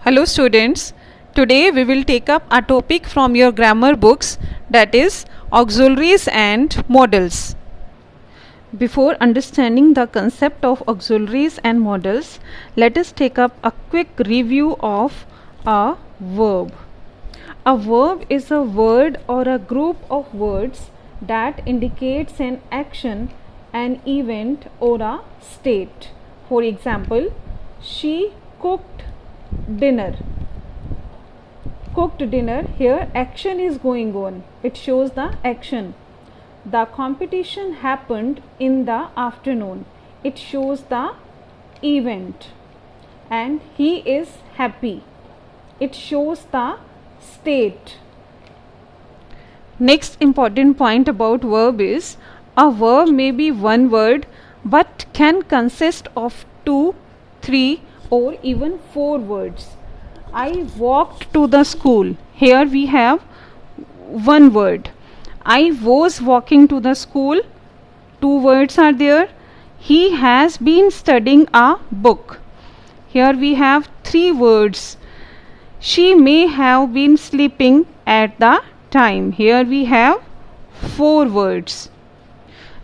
Hello students, today we will take up a topic from your grammar books, that is auxiliaries and modals. Before understanding the concept of auxiliaries and modals, let us take up a quick review of a verb. A verb is a word or a group of words that indicates an action, an event or a state. For example, she cooked dinner. Cooked dinner, here action is going on, it shows the action. The competition happened in the afternoon, it shows the event. And he is happy, it shows the state. Next important point about verb is, a verb may be one word but can consist of 2, 3 or even 4 words. I walked to the school. Here we have one word. I was walking to the school. 2 words are there. He has been studying a book. Here we have 3 words. She may have been sleeping at the time. Here we have 4 words.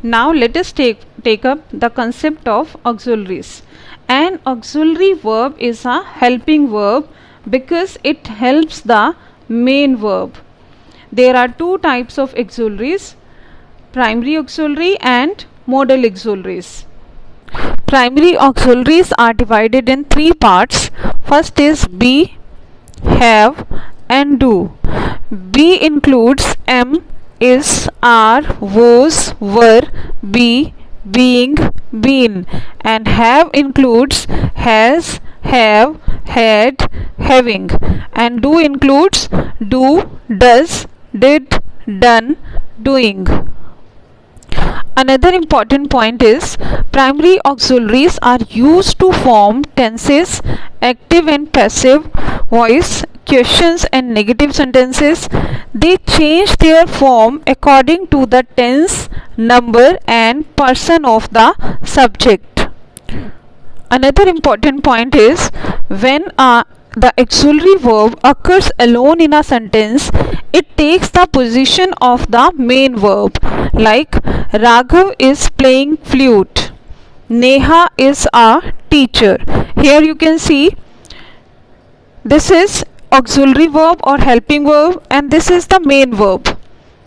Now let us take up the concept of auxiliaries. An auxiliary verb is a helping verb because it helps the main verb. There are 2 types of auxiliaries, primary auxiliary and modal auxiliaries. Primary auxiliaries are divided in 3 parts. First is be, have and do. Be includes am, is, are, was, were, be, being, been, and have includes has, have, had, having, and do includes do, does, did, done, doing. Another important point is, primary auxiliaries are used to form tenses, active and passive voice, questions and negative sentences. They change their form according to the tense, number and person of the subject. Another important point is, when the auxiliary verb occurs alone in a sentence, it takes the position of the main verb. Like, Raghav is playing flute. Neha is a teacher. Here you can see this is auxiliary verb or helping verb and this is the main verb.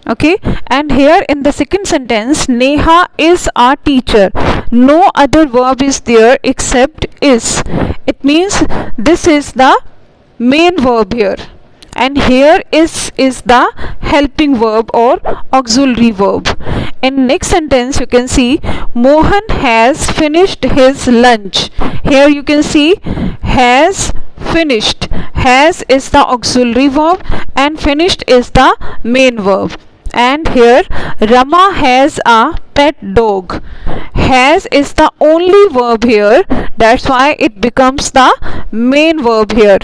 Okay, and here in the second sentence, Neha is a teacher. No other verb is there except is. It means this is the main verb here, and here is the helping verb or auxiliary verb. In next sentence you can see, Mohan has finished his lunch. Here you can see has finished. Has is the auxiliary verb and finished is the main verb. And here Rama has a pet dog. Has is the only verb here, that's why it becomes the main verb here.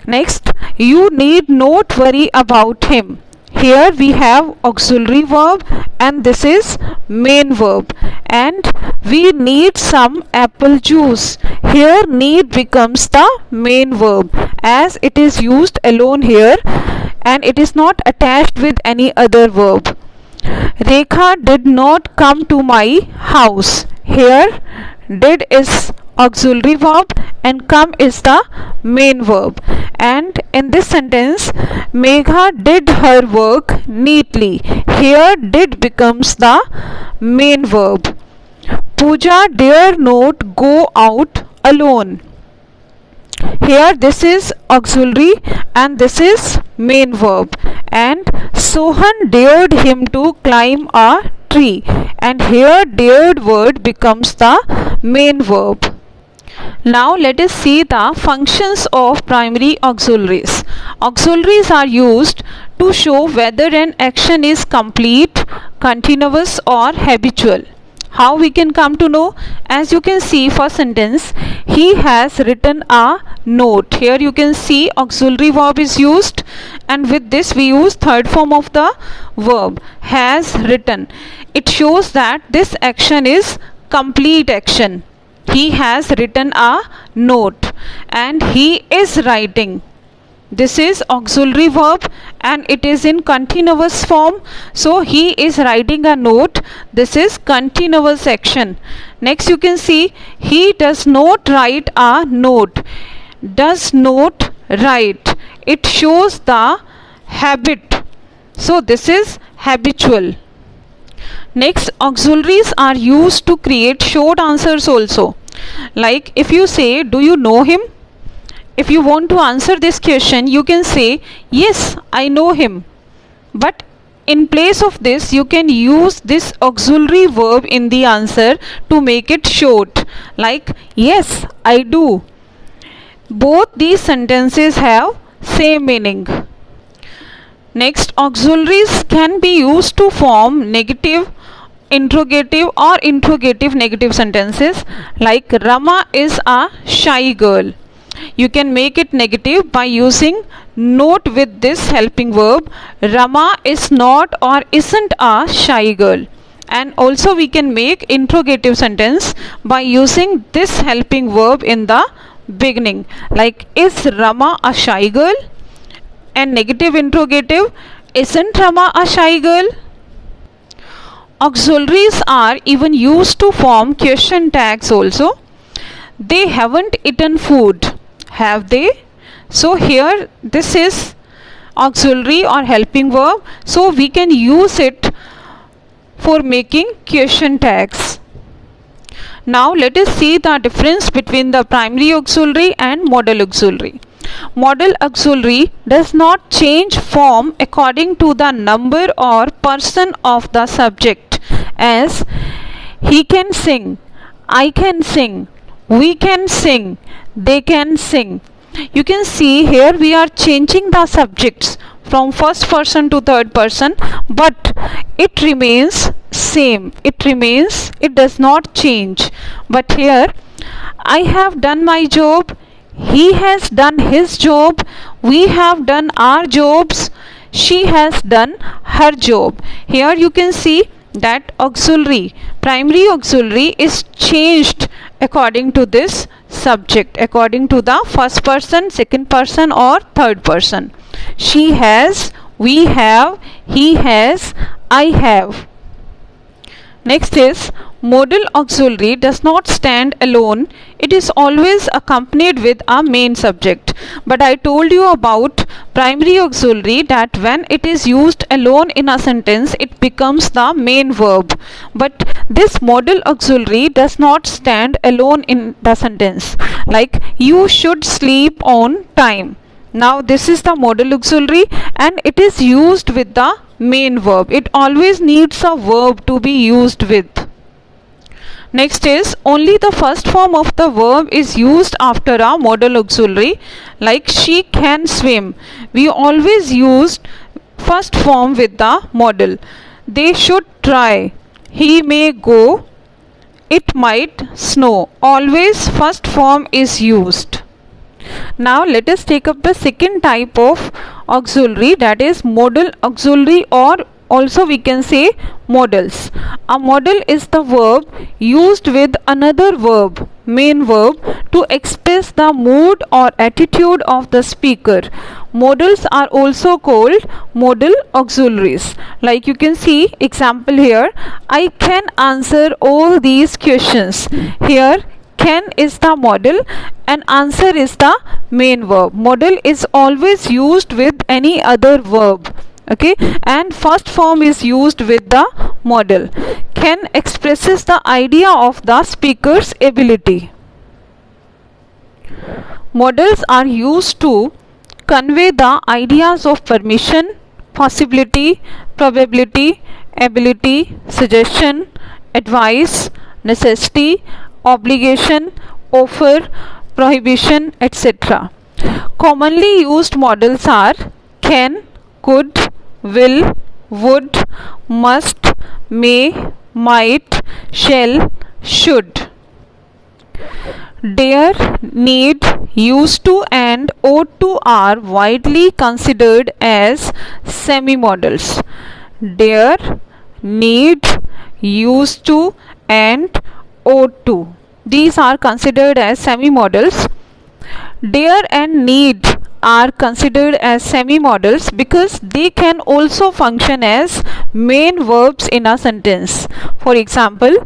Next, you need not worry about him. Here we have auxiliary verb and this is main verb. And we need some apple juice. Here need becomes the main verb as it is used alone here and it is not attached with any other verb. Rekha did not come to my house. Here did is auxiliary verb and come is the main verb. And in this sentence, Megha did her work neatly. Here did becomes the main verb. Pooja dare not go out alone. Here this is auxiliary and this is main verb. And Sohan dared him to climb a tree. And here dared word becomes the main verb. Now let us see the functions of primary auxiliaries. Auxiliaries are used to show whether an action is complete, continuous or habitual. How we can come to know? As you can see, first sentence, he has written a note. Here you can see auxiliary verb is used and with this we use third form of the verb, has written. It shows that this action is complete action. He has written a note and he is writing. This is auxiliary verb and it is in continuous form. So he is writing a note. This is continuous action. Next you can see he does not write a note. Does not write. It shows the habit. So this is habitual. Next, auxiliaries are used to create short answers also. Like if you say, do you know him? If you want to answer this question, you can say, yes, I know him. But in place of this, you can use this auxiliary verb in the answer to make it short. Like, yes, I do. Both these sentences have same meaning. Next, auxiliaries can be used to form negative, interrogative or interrogative negative sentences. Like Rama is a shy girl. You can make it negative by using not with this helping verb. Rama is not or isn't a shy girl. And also we can make interrogative sentence by using this helping verb in the beginning. Like, is Rama a shy girl? And negative interrogative, isn't Rama a shy girl? Auxiliaries are even used to form question tags also. They haven't eaten food. Have they? So here this is auxiliary or helping verb. So we can use it for making question tags. Now let us see the difference between the primary auxiliary and modal auxiliary. Modal auxiliary does not change form according to the number or person of the subject, as he can sing, I can sing, we can sing, they can sing. You can see here we are changing the subjects from first person to third person, but it remains same. It does not change. But here, I have done my job, he has done his job, we have done our jobs, she has done her job. Here you can see that auxiliary, primary auxiliary is changed according to this subject, according to the first person, second person or third person. She has, we have, he has, I have. Next is modal auxiliary does not stand alone. It is always accompanied with a main subject. But I told you about primary auxiliary that when it is used alone in a sentence, it becomes the main verb. But this modal auxiliary does not stand alone in the sentence. Like, you should sleep on time. Now this is the modal auxiliary and it is used with the main verb. It always needs a verb to be used with. Next is only the first form of the verb is used after a modal auxiliary. Like, she can swim. We always use first form with the modal. They should try. He may go. It might snow. Always first form is used. Now let us take up the second type of auxiliary, that is modal auxiliary, or also we can say modals. A modal is the verb used with another verb, main verb, to express the mood or attitude of the speaker. Modals are also called modal auxiliaries. Like you can see example here, I can answer all these questions. Here can is the modal and answer is the main verb. Modal is always used with any other verb. Okay, and first form is used with the modal. Can expresses the idea of the speaker's ability. Modals are used to convey the ideas of permission, possibility, probability, ability, suggestion, advice, necessity, obligation, offer, prohibition, etc. Commonly used modals are can, could, will, would, must, may, might, shall, should. Dare, need, used to and ought to are widely considered as semi-modals. Dare, need, used to and ought to. These are considered as semi-modals. Dare and need are considered as semi-modals because they can also function as main verbs in a sentence. For example,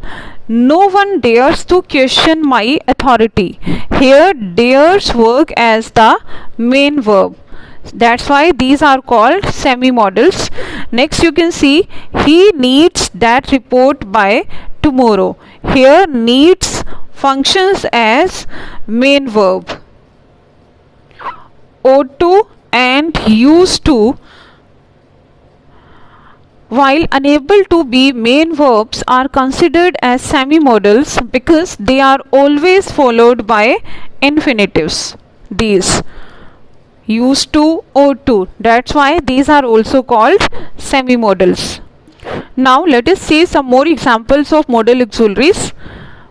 no one dares to question my authority. Here, dares work as the main verb. That's why these are called semi-modals. Next, you can see he needs that report by tomorrow. Here, needs functions as main verb. Ought to and used to, while unable to be main verbs, are considered as semi-modals because they are always followed by infinitives. These used to, ought to, that's why these are also called semi-modals. Now let us see some more examples of modal auxiliaries.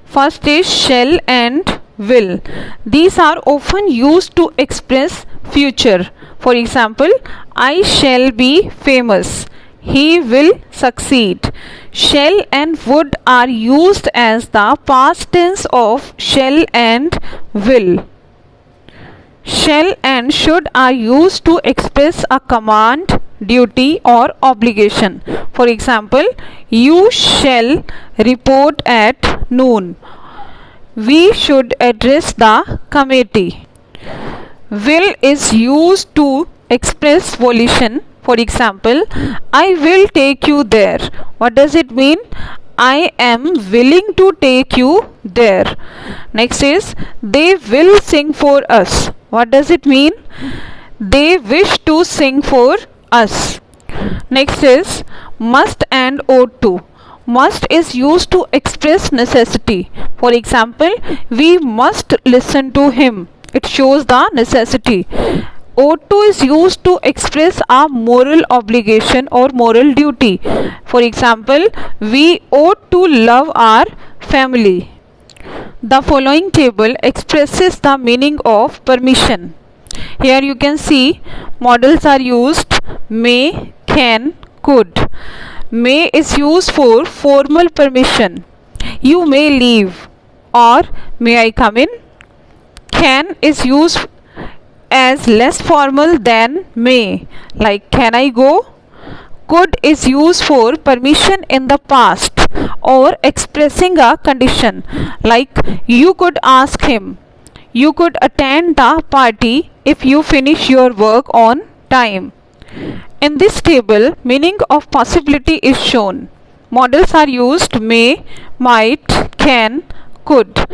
First is shall and will. These are often used to express future. For example, I shall be famous. He will succeed. Shall and would are used as the past tense of shall and will. Shall and should are used to express a command, duty or obligation. For example, you shall report at noon. We should address the committee. Will is used to express volition. For example, I will take you there. What does it mean? I am willing to take you there. Next is they will sing for us. What does it mean? They wish to sing for us. Next is must and ought to. Must is used to express necessity. For example, we must listen to him. It shows the necessity. Ought to is used to express a moral obligation or moral duty. For example, we ought to love our family. The following table expresses the meaning of permission. Here you can see modals are used may, can, could. May is used for formal permission. You may leave or may I come in. Can is used as less formal than may, like can I go. Could is used for permission in the past or expressing a condition, like you could ask him. You could attend the party if you finish your work on time. In this table, meaning of possibility is shown. Modals are used may, might, can, could.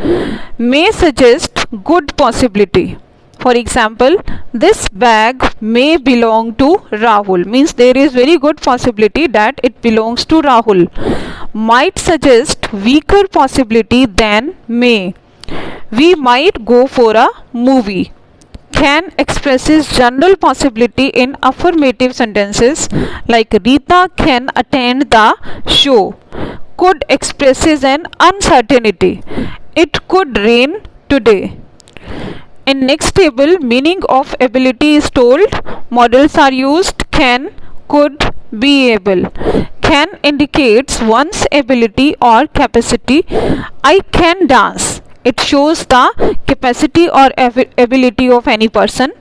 May suggest good possibility. For example, this bag may belong to Rahul, means there is very good possibility that it belongs to Rahul. Might suggest weaker possibility than may. We might go for a movie. Can expresses general possibility in affirmative sentences, like Rita can attend the show. Could expresses an uncertainty. It could rain today. In next table, meaning of ability is told. Modals are used can, could, be able. Can indicates one's ability or capacity. I can dance. It shows the capacity or ability of any person.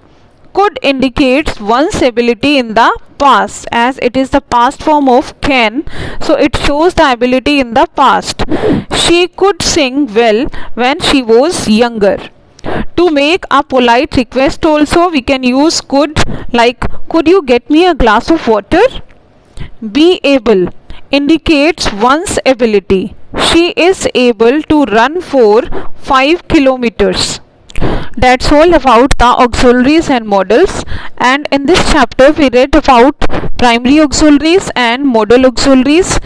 Could indicates one's ability in the past, as it is the past form of can, so it shows the ability in the past. She could sing well when she was younger. To make a polite request also we can use could, like could you get me a glass of water. Be able indicates one's ability. She is able to run for 5 kilometers. That's all about the auxiliaries and modals, and in this chapter we read about primary auxiliaries and modal auxiliaries.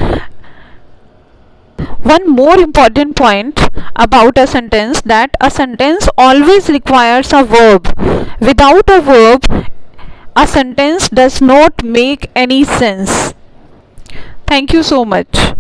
One more important point about a sentence, that a sentence always requires a verb. Without a verb, a sentence does not make any sense. Thank you so much.